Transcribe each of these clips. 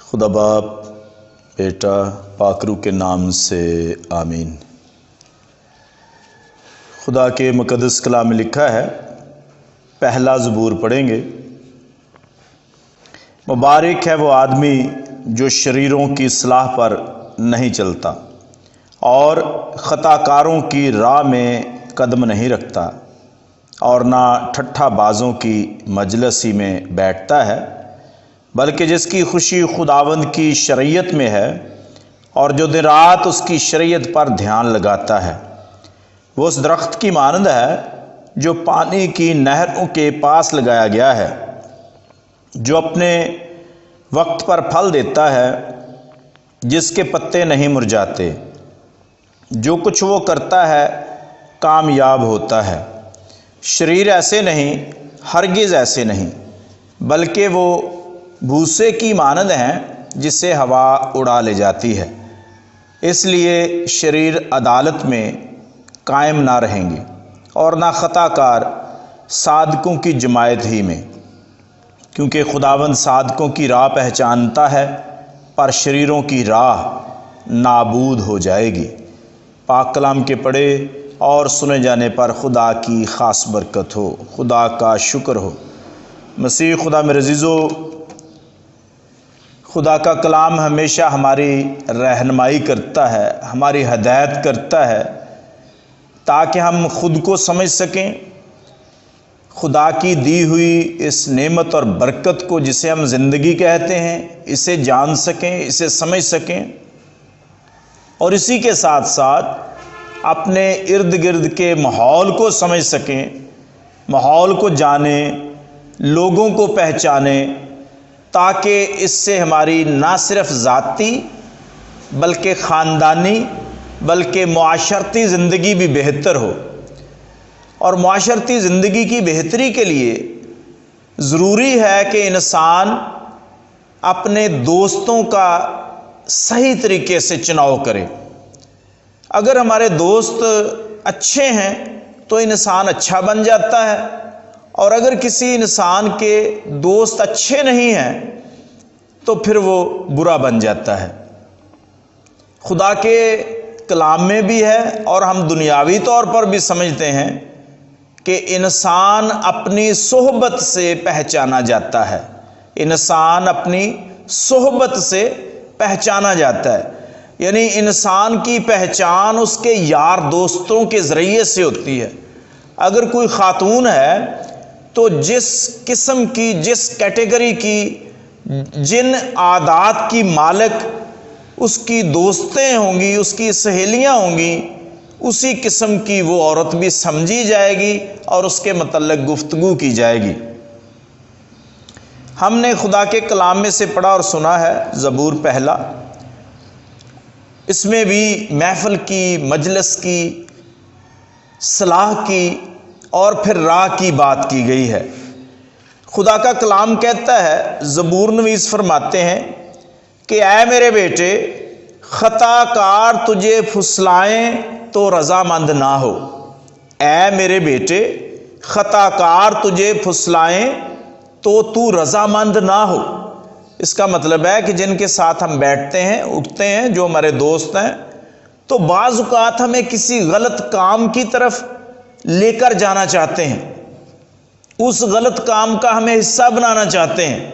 خدا باپ بیٹا پاکرو کے نام سے آمین۔ خدا کے مقدس کلام میں لکھا ہے، پہلا زبور پڑھیں گے۔ مبارک ہے وہ آدمی جو شریروں کی اصلاح پر نہیں چلتا اور خطا کاروں کی راہ میں قدم نہیں رکھتا اور نہ ٹھٹھا بازوں کی مجلسی میں بیٹھتا ہے، بلکہ جس کی خوشی خداوند کی شریعت میں ہے اور جو دن رات اس کی شریعت پر دھیان لگاتا ہے۔ وہ اس درخت کی مانند ہے جو پانی کی نہروں کے پاس لگایا گیا ہے، جو اپنے وقت پر پھل دیتا ہے، جس کے پتے نہیں مرجھاتے۔ جو کچھ وہ کرتا ہے کامیاب ہوتا ہے۔ شریر ایسے نہیں، ہرگز ایسے نہیں، بلکہ وہ بھوسے کی مانند ہیں جسے ہوا اڑا لے جاتی ہے۔ اس لیے شریر عدالت میں قائم نہ رہیں گے اور نہ خطا کار صادقوں کی جماعت ہی میں، کیونکہ خداوند صادقوں کی راہ پہچانتا ہے، پر شریروں کی راہ نابود ہو جائے گی۔ پاک کلام کے پڑھے اور سنے جانے پر خدا کی خاص برکت ہو، خدا کا شکر ہو۔ مسیح خدا میں عزیزو، خدا کا کلام ہمیشہ ہماری رہنمائی کرتا ہے، ہماری ہدایت کرتا ہے، تاکہ ہم خود کو سمجھ سکیں، خدا کی دی ہوئی اس نعمت اور برکت کو جسے ہم زندگی کہتے ہیں، اسے جان سکیں، اسے سمجھ سکیں، اور اسی کے ساتھ ساتھ اپنے ارد گرد کے ماحول کو سمجھ سکیں، ماحول کو جانیں، لوگوں کو پہچانیں، تاکہ اس سے ہماری نہ صرف ذاتی بلکہ خاندانی بلکہ معاشرتی زندگی بھی بہتر ہو۔ اور معاشرتی زندگی کی بہتری کے لیے ضروری ہے کہ انسان اپنے دوستوں کا صحیح طریقے سے چناؤ کرے۔ اگر ہمارے دوست اچھے ہیں تو انسان اچھا بن جاتا ہے، اور اگر کسی انسان کے دوست اچھے نہیں ہیں تو پھر وہ برا بن جاتا ہے۔ خدا کے کلام میں بھی ہے اور ہم دنیاوی طور پر بھی سمجھتے ہیں کہ انسان اپنی صحبت سے پہچانا جاتا ہے۔ انسان اپنی صحبت سے پہچانا جاتا ہے، یعنی انسان کی پہچان اس کے یار دوستوں کے ذریعے سے ہوتی ہے۔ اگر کوئی خاتون ہے تو جس قسم کی، جس کیٹیگری کی، جن عادات کی مالک اس کی دوستیں ہوں گی، اس کی سہیلیاں ہوں گی، اسی قسم کی وہ عورت بھی سمجھی جائے گی اور اس کے متعلق گفتگو کی جائے گی۔ ہم نے خدا کے کلام میں سے پڑھا اور سنا ہے زبور پہلا، اس میں بھی محفل کی، مجلس کی، صلاح کی اور پھر راہ کی بات کی گئی ہے۔ خدا کا کلام کہتا ہے، زبور نویس فرماتے ہیں کہ اے میرے بیٹے، خطا کار تجھے پھسلائیں تو رضامند نہ ہو۔ اے میرے بیٹے، خطا کار تجھے پھسلائیں تو تو رضامند نہ ہو۔ اس کا مطلب ہے کہ جن کے ساتھ ہم بیٹھتے ہیں، اٹھتے ہیں، جو ہمارے دوست ہیں، تو بعض اوقات ہمیں کسی غلط کام کی طرف لے کر جانا چاہتے ہیں، اس غلط کام کا ہمیں حصہ بنانا چاہتے ہیں،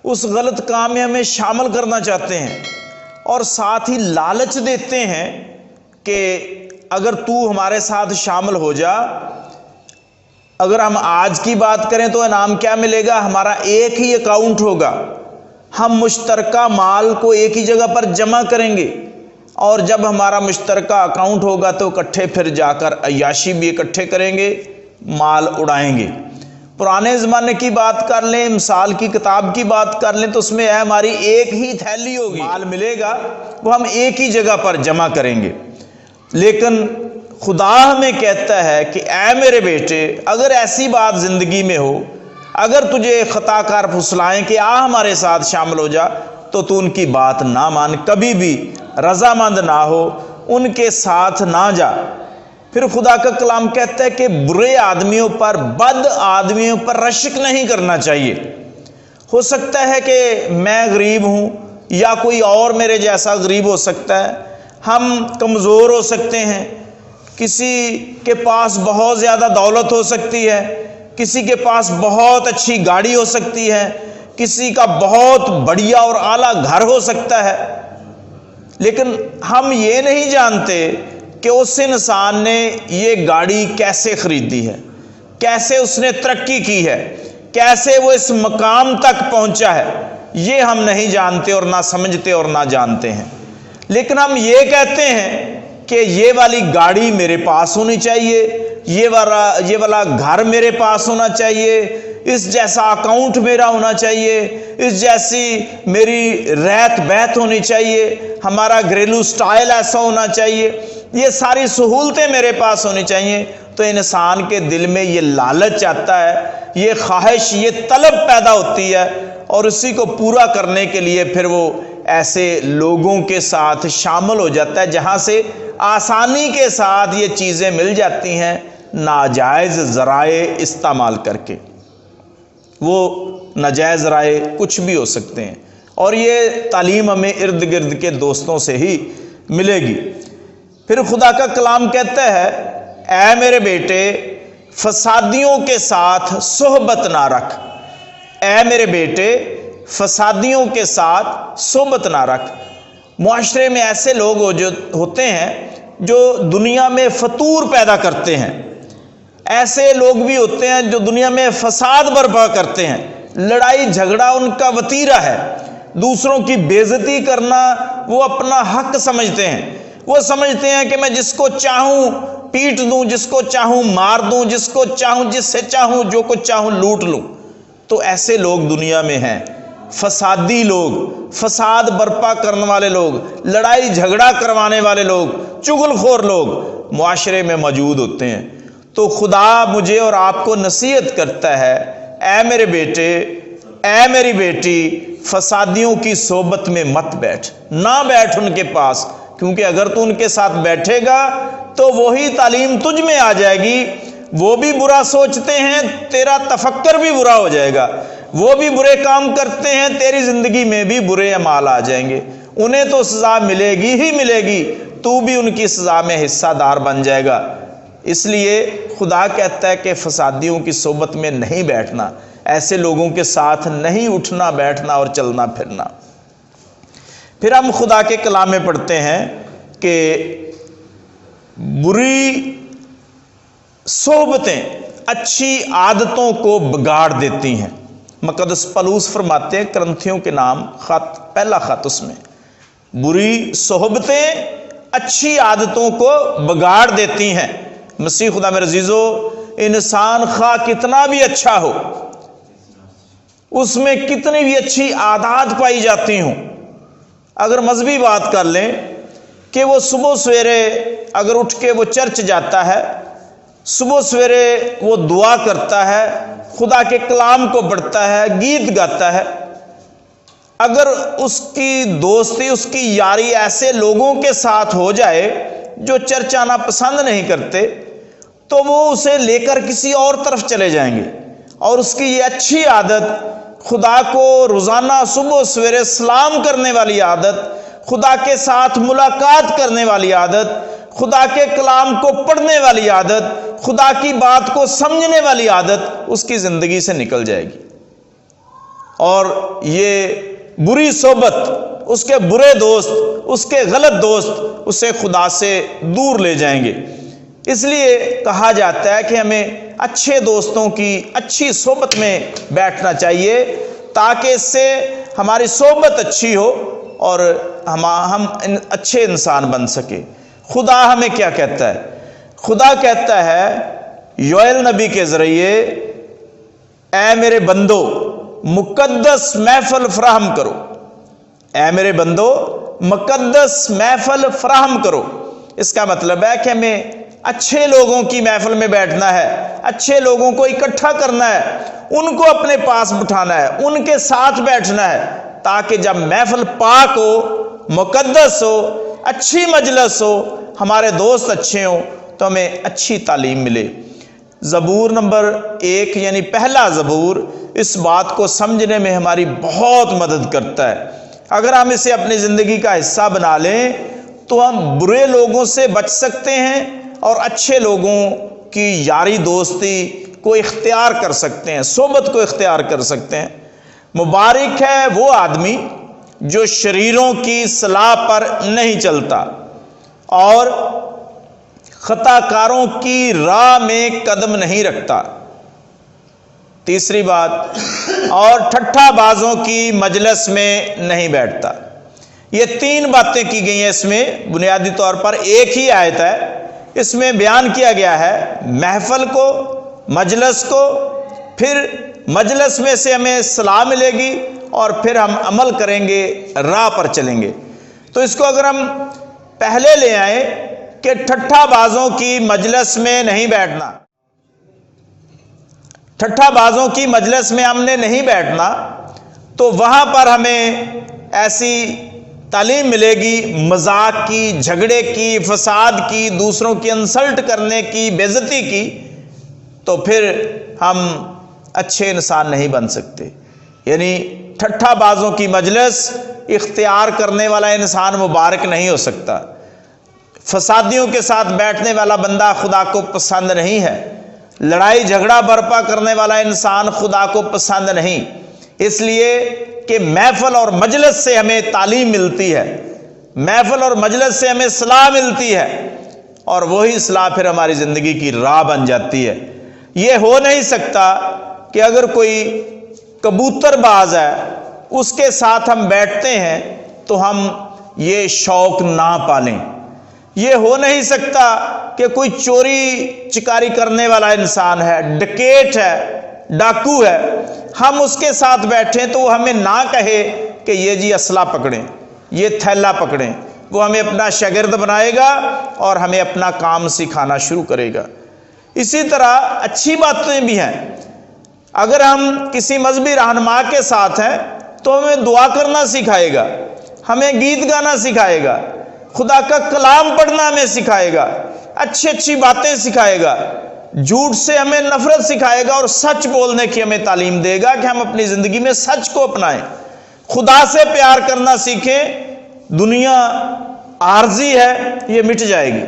اس غلط کام میں ہمیں شامل کرنا چاہتے ہیں، اور ساتھ ہی لالچ دیتے ہیں کہ اگر تو ہمارے ساتھ شامل ہو جا، اگر ہم آج کی بات کریں تو انعام کیا ملے گا؟ ہمارا ایک ہی اکاؤنٹ ہوگا، ہم مشترکہ مال کو ایک ہی جگہ پر جمع کریں گے، اور جب ہمارا مشترکہ اکاؤنٹ ہوگا تو اکٹھے پھر جا کر عیاشی بھی اکٹھے کریں گے، مال اڑائیں گے۔ پرانے زمانے کی بات کر لیں، مثال کی کتاب کی بات کر لیں، تو اس میں ہماری ایک ہی تھیلی ہوگی، مال ملے گا وہ ہم ایک ہی جگہ پر جمع کریں گے۔ لیکن خدا ہمیں کہتا ہے کہ اے میرے بیٹے، اگر ایسی بات زندگی میں ہو، اگر تجھے خطا کار پھسلائیں کہ آ ہمارے ساتھ شامل ہو جا، تو ان کی بات نہ مان، کبھی بھی رضامند نہ ہو، ان کے ساتھ نہ جا۔ پھر خدا کا کلام کہتا ہے کہ برے آدمیوں پر، بد آدمیوں پر رشک نہیں کرنا چاہیے۔ ہو سکتا ہے کہ میں غریب ہوں، یا کوئی اور میرے جیسا غریب ہو سکتا ہے، ہم کمزور ہو سکتے ہیں، کسی کے پاس بہت زیادہ دولت ہو سکتی ہے، کسی کے پاس بہت اچھی گاڑی ہو سکتی ہے، کسی کا بہت بڑھیا اور اعلیٰ گھر ہو سکتا ہے، لیکن ہم یہ نہیں جانتے کہ اس انسان نے یہ گاڑی کیسے خریدی ہے، کیسے اس نے ترقی کی ہے، کیسے وہ اس مقام تک پہنچا ہے، یہ ہم نہیں جانتے اور نہ سمجھتے اور نہ جانتے ہیں۔ لیکن ہم یہ کہتے ہیں کہ یہ والی گاڑی میرے پاس ہونی چاہیے، یہ والا گھر میرے پاس ہونا چاہیے، اس جیسا اکاؤنٹ میرا ہونا چاہیے، اس جیسی میری رہت بہت ہونی چاہیے، ہمارا گھریلو سٹائل ایسا ہونا چاہیے، یہ ساری سہولتیں میرے پاس ہونی چاہیے۔ تو انسان کے دل میں یہ لالچ آتا ہے، یہ خواہش، یہ طلب پیدا ہوتی ہے، اور اسی کو پورا کرنے کے لیے پھر وہ ایسے لوگوں کے ساتھ شامل ہو جاتا ہے جہاں سے آسانی کے ساتھ یہ چیزیں مل جاتی ہیں، ناجائز ذرائع استعمال کر کے۔ وہ ناجائز ذرائع کچھ بھی ہو سکتے ہیں، اور یہ تعلیم ہمیں ارد گرد کے دوستوں سے ہی ملے گی۔ پھر خدا کا کلام کہتا ہے، اے میرے بیٹے فسادیوں کے ساتھ صحبت نہ رکھ، اے میرے بیٹے فسادیوں کے ساتھ صحبت نہ رکھ۔ معاشرے میں ایسے لوگ ہوتے ہیں جو دنیا میں فتور پیدا کرتے ہیں، ایسے لوگ بھی ہوتے ہیں جو دنیا میں فساد برپا کرتے ہیں، لڑائی جھگڑا ان کا وتیرہ ہے، دوسروں کی بے عزتی کرنا وہ اپنا حق سمجھتے ہیں۔ وہ سمجھتے ہیں کہ میں جس کو چاہوں پیٹ دوں، جس کو چاہوں مار دوں، جس کو چاہوں، جس سے چاہوں جو کچھ چاہوں لوٹ لوں۔ تو ایسے لوگ دنیا میں ہیں، فسادی لوگ، فساد برپا کرنے والے لوگ، لڑائی جھگڑا کروانے والے لوگ، چغل خور لوگ معاشرے میں موجود ہوتے ہیں۔ تو خدا مجھے اور آپ کو نصیحت کرتا ہے، اے میرے بیٹے، اے میری بیٹی، فسادیوں کی صحبت میں مت بیٹھ، نہ بیٹھ ان کے پاس، کیونکہ اگر تو ان کے ساتھ بیٹھے گا تو وہی تعلیم تجھ میں آ جائے گی۔ وہ بھی برا سوچتے ہیں، تیرا تفکر بھی برا ہو جائے گا، وہ بھی برے کام کرتے ہیں، تیری زندگی میں بھی برے اعمال آ جائیں گے، انہیں تو سزا ملے گی ہی ملے گی، تو بھی ان کی سزا میں حصہ دار بن جائے گا۔ اس لیے خدا کہتا ہے کہ فسادیوں کی صحبت میں نہیں بیٹھنا، ایسے لوگوں کے ساتھ نہیں اٹھنا بیٹھنا اور چلنا پھرنا۔ پھر ہم خدا کے کلام میں پڑھتے ہیں کہ بری صحبتیں اچھی عادتوں کو بگاڑ دیتی ہیں۔ مقدس پولس فرماتے ہیں کرنتھیوں کے نام خط، پہلا خط، اس میں بری صحبتیں اچھی عادتوں کو بگاڑ دیتی ہیں۔ مسیح خدا میں عزیزو، انسان خواہ کتنا بھی اچھا ہو، اس میں کتنی بھی اچھی عادات پائی جاتی ہوں، اگر مذہبی بات کر لیں کہ وہ صبح سویرے اگر اٹھ کے وہ چرچ جاتا ہے، صبح سویرے وہ دعا کرتا ہے، خدا کے کلام کو پڑھتا ہے، گیت گاتا ہے، اگر اس کی دوستی، اس کی یاری ایسے لوگوں کے ساتھ ہو جائے جو چرچ آنا پسند نہیں کرتے، تو وہ اسے لے کر کسی اور طرف چلے جائیں گے، اور اس کی یہ اچھی عادت، خدا کو روزانہ صبح سویرے سلام کرنے والی عادت، خدا کے ساتھ ملاقات کرنے والی عادت، خدا کے کلام کو پڑھنے والی عادت، خدا کی بات کو سمجھنے والی عادت اس کی زندگی سے نکل جائے گی، اور یہ بری صحبت، اس کے برے دوست، اس کے غلط دوست اسے خدا سے دور لے جائیں گے۔ اس لیے کہا جاتا ہے کہ ہمیں اچھے دوستوں کی اچھی صحبت میں بیٹھنا چاہیے تاکہ اس سے ہماری صحبت اچھی ہو اور ہم اچھے انسان بن سکے۔ خدا ہمیں کیا کہتا ہے؟ خدا کہتا ہے یوئیل نبی کے ذریعے، اے میرے بندو مقدس محفل فراہم کرو، اے میرے بندو مقدس محفل فراہم کرو۔ اس کا مطلب ہے کہ ہمیں اچھے لوگوں کی محفل میں بیٹھنا ہے، اچھے لوگوں کو اکٹھا کرنا ہے، ان کو اپنے پاس بٹھانا ہے، ان کے ساتھ بیٹھنا ہے، تاکہ جب محفل پاک ہو، مقدس ہو، اچھی مجلس ہو، ہمارے دوست اچھے ہوں، تو ہمیں اچھی تعلیم ملے۔ زبور نمبر 1 یعنی پہلا زبور اس بات کو سمجھنے میں ہماری بہت مدد کرتا ہے۔ اگر ہم اسے اپنی زندگی کا حصہ بنا لیں تو ہم برے لوگوں سے بچ سکتے ہیں اور اچھے لوگوں کی یاری دوستی کو اختیار کر سکتے ہیں، صحبت کو اختیار کر سکتے ہیں۔ مبارک ہے وہ آدمی جو شریروں کی صلاح پر نہیں چلتا اور خطا کاروں کی راہ میں قدم نہیں رکھتا۔ تیسری بات، اور ٹھٹھا بازوں کی مجلس میں نہیں بیٹھتا۔ یہ 3 باتیں کی گئی ہیں اس میں، بنیادی طور پر ایک ہی آیت ہے، اس میں بیان کیا گیا ہے محفل کو، مجلس کو، پھر مجلس میں سے ہمیں صلاح ملے گی اور پھر ہم عمل کریں گے، راہ پر چلیں گے۔ تو اس کو اگر ہم پہلے لے آئیں کہ ٹھٹھا بازوں کی مجلس میں نہیں بیٹھنا، ٹھٹھا بازوں کی مجلس میں ہم نے نہیں بیٹھنا، تو وہاں پر ہمیں ایسی تعلیم ملے گی مذاق کی، جھگڑے کی، فساد کی، دوسروں کی انسلٹ کرنے کی، بے عزتی کی، تو پھر ہم اچھے انسان نہیں بن سکتے۔ یعنی ٹھٹھا بازوں کی مجلس اختیار کرنے والا انسان مبارک نہیں ہو سکتا۔ فسادیوں کے ساتھ بیٹھنے والا بندہ خدا کو پسند نہیں ہے۔ لڑائی جھگڑا برپا کرنے والا انسان خدا کو پسند نہیں، اس لیے کہ محفل اور مجلس سے ہمیں تعلیم ملتی ہے، محفل اور مجلس سے ہمیں صلاح ملتی ہے، اور وہی صلاح پھر ہماری زندگی کی راہ بن جاتی ہے۔ یہ ہو نہیں سکتا کہ اگر کوئی کبوتر باز ہے اس کے ساتھ ہم بیٹھتے ہیں تو ہم یہ شوق نہ پالیں۔ یہ ہو نہیں سکتا کہ کوئی چوری چکاری کرنے والا انسان ہے، ڈکیٹ ہے، ڈاکو ہے، ہم اس کے ساتھ بیٹھیں تو وہ ہمیں نہ کہے کہ یہ جی اسلحہ پکڑیں، یہ تھیلا پکڑیں۔ وہ ہمیں اپنا شاگرد بنائے گا اور ہمیں اپنا کام سکھانا شروع کرے گا۔ اسی طرح اچھی باتیں بھی ہیں، اگر ہم کسی مذہبی رہنما کے ساتھ ہیں تو ہمیں دعا کرنا سکھائے گا، ہمیں گیت گانا سکھائے گا، خدا کا کلام پڑھنا ہمیں سکھائے گا، اچھی اچھی باتیں سکھائے گا، جھوٹ سے ہمیں نفرت سکھائے گا اور سچ بولنے کی ہمیں تعلیم دے گا کہ ہم اپنی زندگی میں سچ کو اپنائیں، خدا سے پیار کرنا سیکھیں۔ دنیا عارضی ہے، یہ مٹ جائے گی،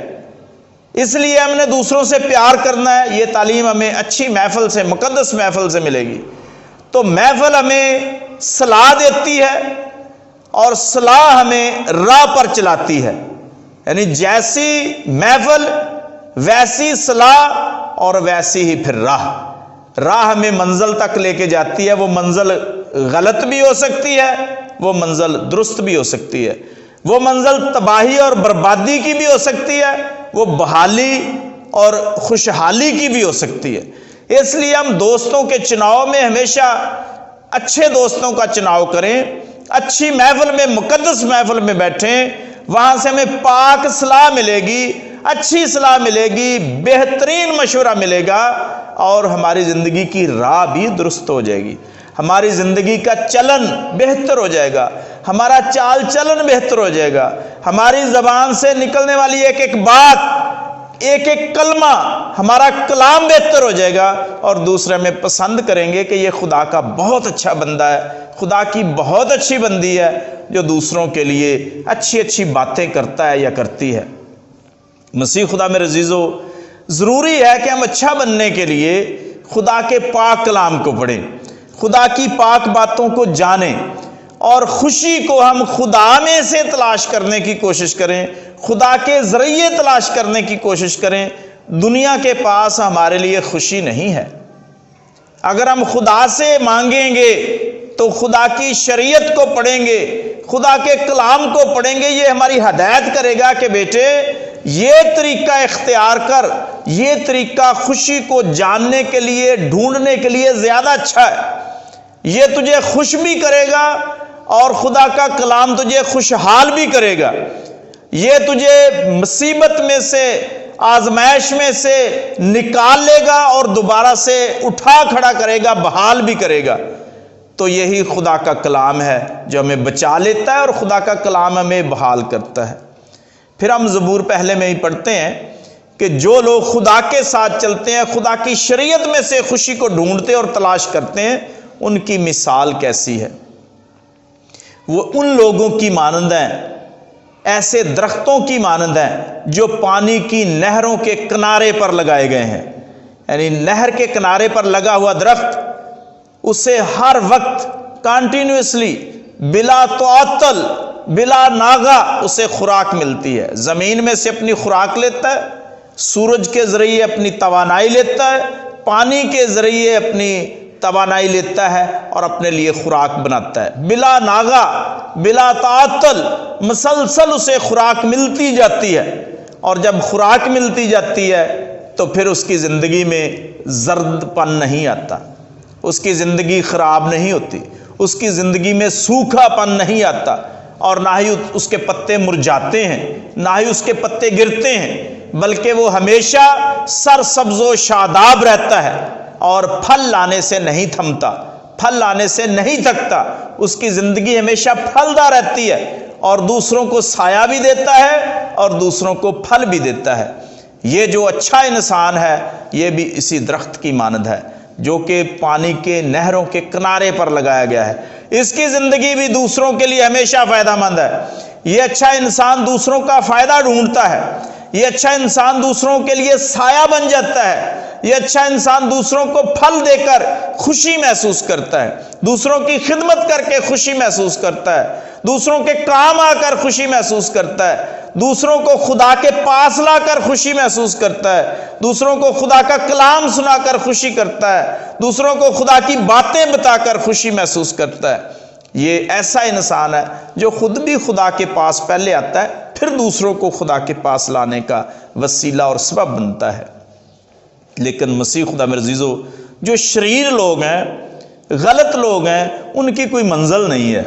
اس لیے ہم نے دوسروں سے پیار کرنا ہے۔ یہ تعلیم ہمیں اچھی محفل سے، مقدس محفل سے ملے گی۔ تو محفل ہمیں صلاح دیتی ہے اور صلاح ہمیں راہ پر چلاتی ہے، یعنی جیسی محفل ویسی صلاح اور ویسی ہی پھر راہ ہمیں منزل تک لے کے جاتی ہے۔ وہ منزل غلط بھی ہو سکتی ہے، وہ منزل درست بھی ہو سکتی ہے، وہ منزل تباہی اور بربادی کی بھی ہو سکتی ہے، وہ بحالی اور خوشحالی کی بھی ہو سکتی ہے۔ اس لیے ہم دوستوں کے چناؤ میں ہمیشہ اچھے دوستوں کا چناؤ کریں، اچھی محفل میں، مقدس محفل میں بیٹھیں، وہاں سے ہمیں پاک صلاح ملے گی، اچھی صلاح ملے گی، بہترین مشورہ ملے گا، اور ہماری زندگی کی راہ بھی درست ہو جائے گی، ہماری زندگی کا چلن بہتر ہو جائے گا، ہمارا چال چلن بہتر ہو جائے گا، ہماری زبان سے نکلنے والی ایک ایک بات، ایک ایک کلمہ، ہمارا کلام بہتر ہو جائے گا، اور دوسرے میں پسند کریں گے کہ یہ خدا کا بہت اچھا بندہ ہے، خدا کی بہت اچھی بندی ہے جو دوسروں کے لیے اچھی اچھی باتیں کرتا ہے یا کرتی ہے۔ مسیح خدا میں عزیزو، ضروری ہے کہ ہم اچھا بننے کے لیے خدا کے پاک کلام کو پڑھیں، خدا کی پاک باتوں کو جانیں، اور خوشی کو ہم خدا میں سے تلاش کرنے کی کوشش کریں، خدا کے ذریعے تلاش کرنے کی کوشش کریں۔ دنیا کے پاس ہمارے لیے خوشی نہیں ہے۔ اگر ہم خدا سے مانگیں گے تو خدا کی شریعت کو پڑھیں گے، خدا کے کلام کو پڑھیں گے، یہ ہماری ہدایت کرے گا کہ بیٹے یہ طریقہ اختیار کر، یہ طریقہ خوشی کو جاننے کے لیے، ڈھونڈنے کے لیے زیادہ اچھا ہے، یہ تجھے خوش بھی کرے گا اور خدا کا کلام تجھے خوشحال بھی کرے گا، یہ تجھے مصیبت میں سے، آزمائش میں سے نکال لے گا اور دوبارہ سے اٹھا کھڑا کرے گا، بحال بھی کرے گا۔ تو یہی خدا کا کلام ہے جو ہمیں بچا لیتا ہے، اور خدا کا کلام ہمیں بحال کرتا ہے۔ پھر ہم زبور پہلے میں ہی پڑھتے ہیں کہ جو لوگ خدا کے ساتھ چلتے ہیں، خدا کی شریعت میں سے خوشی کو ڈھونڈتے اور تلاش کرتے ہیں، ان کی مثال کیسی ہے۔ وہ ان لوگوں کی مانند ہیں، ایسے درختوں کی مانند ہیں جو پانی کی نہروں کے کنارے پر لگائے گئے ہیں۔ یعنی نہر کے کنارے پر لگا ہوا درخت، اسے ہر وقت کانٹینیوسلی بلا تعطل، بلا ناغہ اسے خوراک ملتی ہے۔ زمین میں سے اپنی خوراک لیتا ہے، سورج کے ذریعے اپنی توانائی لیتا ہے، پانی کے ذریعے اپنی توانائی لیتا ہے اور اپنے لیے خوراک بناتا ہے، بلا ناغہ، بلا تعطل، مسلسل اسے خوراک ملتی جاتی ہے۔ اور جب خوراک ملتی جاتی ہے تو پھر اس کی زندگی میں زرد پن نہیں آتا، اس کی زندگی خراب نہیں ہوتی، اس کی زندگی میں سوکھا پن نہیں آتا، اور نہ ہی اس کے پتے مرجھاتے ہیں، نہ ہی اس کے پتے گرتے ہیں، بلکہ وہ ہمیشہ سرسبز و شاداب رہتا ہے اور پھل لانے سے نہیں تھمتا، پھل لانے سے نہیں تھکتا۔ اس کی زندگی ہمیشہ پھلدار رہتی ہے اور دوسروں کو سایہ بھی دیتا ہے اور دوسروں کو پھل بھی دیتا ہے۔ یہ جو اچھا انسان ہے یہ بھی اسی درخت کی مانند ہے جو کہ پانی کے نہروں کے کنارے پر لگایا گیا ہے۔ اس کی زندگی بھی دوسروں کے لیے ہمیشہ فائدہ مند ہے۔ یہ اچھا انسان دوسروں کا فائدہ ڈھونڈتا ہے، یہ اچھا انسان دوسروں کے لیے سایہ بن جاتا ہے، یہ اچھا انسان دوسروں کو پھل دے کر خوشی محسوس کرتا ہے، دوسروں کی خدمت کر کے خوشی محسوس کرتا ہے، دوسروں کے کام آ کر خوشی محسوس کرتا ہے، دوسروں کو خدا کے پاس لا کر خوشی محسوس کرتا ہے، دوسروں کو خدا کا کلام سنا کر خوشی کرتا ہے، دوسروں کو خدا کی باتیں بتا کر خوشی محسوس کرتا ہے۔ یہ ایسا انسان ہے جو خود بھی خدا کے پاس پہلے آتا ہے، پھر دوسروں کو خدا کے پاس لانے کا وسیلہ اور سبب بنتا ہے۔ لیکن مسیح خدا میرے عزیزو، جو شریر لوگ ہیں، غلط لوگ ہیں، ان کی کوئی منزل نہیں ہے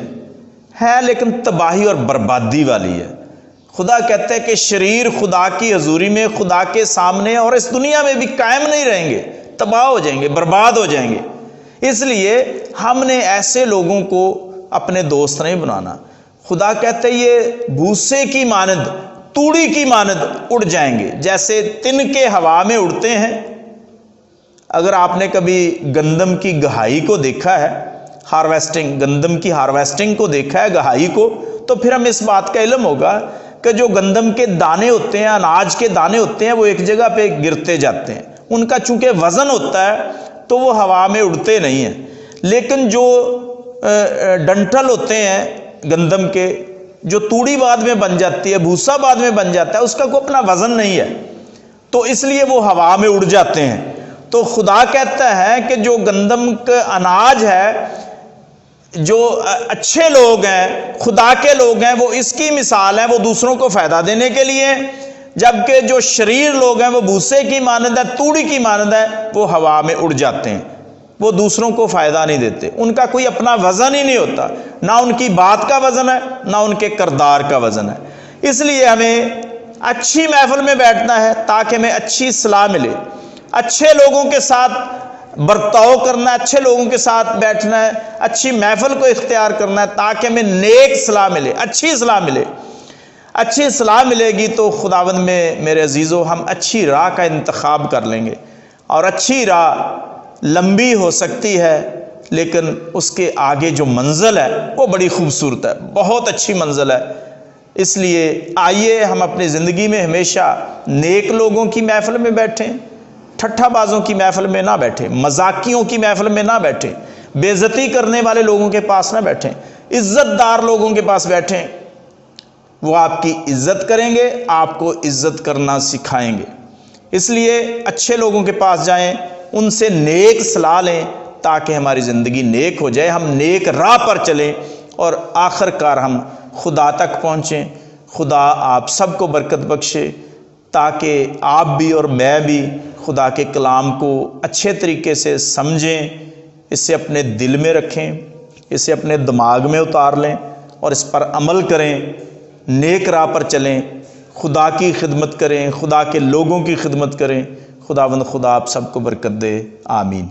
لیکن تباہی اور بربادی والی ہے۔ خدا کہتا ہے کہ شریر خدا کی حضوری میں، خدا کے سامنے اور اس دنیا میں بھی قائم نہیں رہیں گے، تباہ ہو جائیں گے، برباد ہو جائیں گے۔ اس لیے ہم نے ایسے لوگوں کو اپنے دوست نہیں بنانا۔ خدا کہتا ہے یہ بھوسے کی مانند، توڑی کی مانند اڑ جائیں گے، جیسے تنکے ہوا میں اڑتے ہیں۔ اگر آپ نے کبھی گندم کی گہائی کو دیکھا ہے، ہارویسٹنگ، گندم کی ہارویسٹنگ کو دیکھا ہے، گہائی کو، تو پھر ہمیں اس بات کا علم ہوگا کہ جو گندم کے دانے ہوتے ہیں، اناج کے دانے ہوتے ہیں، وہ ایک جگہ پہ گرتے جاتے ہیں۔ ان کا چونکہ وزن ہوتا ہے تو وہ ہوا میں اڑتے نہیں ہیں، لیکن جو ڈنٹل ہوتے ہیں گندم کے، جو توڑی بعد میں بن جاتی ہے، بھوسا بعد میں بن جاتا ہے، اس کا کوئی اپنا وزن نہیں ہے، تو اس لیے وہ ہوا میں اڑ جاتے ہیں۔ تو خدا کہتا ہے کہ جو گندم کا اناج ہے، جو اچھے لوگ ہیں، خدا کے لوگ ہیں، وہ اس کی مثال ہیں، وہ دوسروں کو فائدہ دینے کے لیے، جبکہ جو شریر لوگ ہیں وہ بھوسے کی مانند ہے، توڑی کی مانند ہے، وہ ہوا میں اڑ جاتے ہیں، وہ دوسروں کو فائدہ نہیں دیتے، ان کا کوئی اپنا وزن ہی نہیں ہوتا، نہ ان کی بات کا وزن ہے، نہ ان کے کردار کا وزن ہے۔ اس لیے ہمیں اچھی محفل میں بیٹھنا ہے تاکہ ہمیں اچھی صلاح ملے، اچھے لوگوں کے ساتھ برتاؤ کرنا ہے، اچھے لوگوں کے ساتھ بیٹھنا ہے، اچھی محفل کو اختیار کرنا ہے تاکہ ہمیں نیک صلاح ملے، اچھی صلاح ملے۔ اچھی صلاح ملے گی تو خداوند میں میرے عزیزو ہم اچھی راہ کا انتخاب کر لیں گے، اور اچھی راہ لمبی ہو سکتی ہے لیکن اس کے آگے جو منزل ہے وہ بڑی خوبصورت ہے، بہت اچھی منزل ہے۔ اس لیے آئیے ہم اپنی زندگی میں ہمیشہ نیک لوگوں کی محفل میں بیٹھیں، ٹھٹھا بازوں کی محفل میں نہ بیٹھیں، مذاقیوں کی محفل میں نہ بیٹھیں، بے عزتی کرنے والے لوگوں کے پاس نہ بیٹھیں، عزت دار لوگوں کے پاس بیٹھیں۔ وہ آپ کی عزت کریں گے، آپ کو عزت کرنا سکھائیں گے۔ اس لیے اچھے لوگوں کے پاس جائیں، ان سے نیک صلاح لیں تاکہ ہماری زندگی نیک ہو جائے، ہم نیک راہ پر چلیں اور آخر کار ہم خدا تک پہنچیں۔ خدا آپ سب کو برکت بخشے تاکہ آپ بھی اور میں بھی خدا کے کلام کو اچھے طریقے سے سمجھیں، اسے اپنے دل میں رکھیں، اسے اپنے دماغ میں اتار لیں اور اس پر عمل کریں، نیک راہ پر چلیں، خدا کی خدمت کریں، خدا کے لوگوں کی خدمت کریں۔ خداوند خدا آپ سب کو برکت دے، آمین۔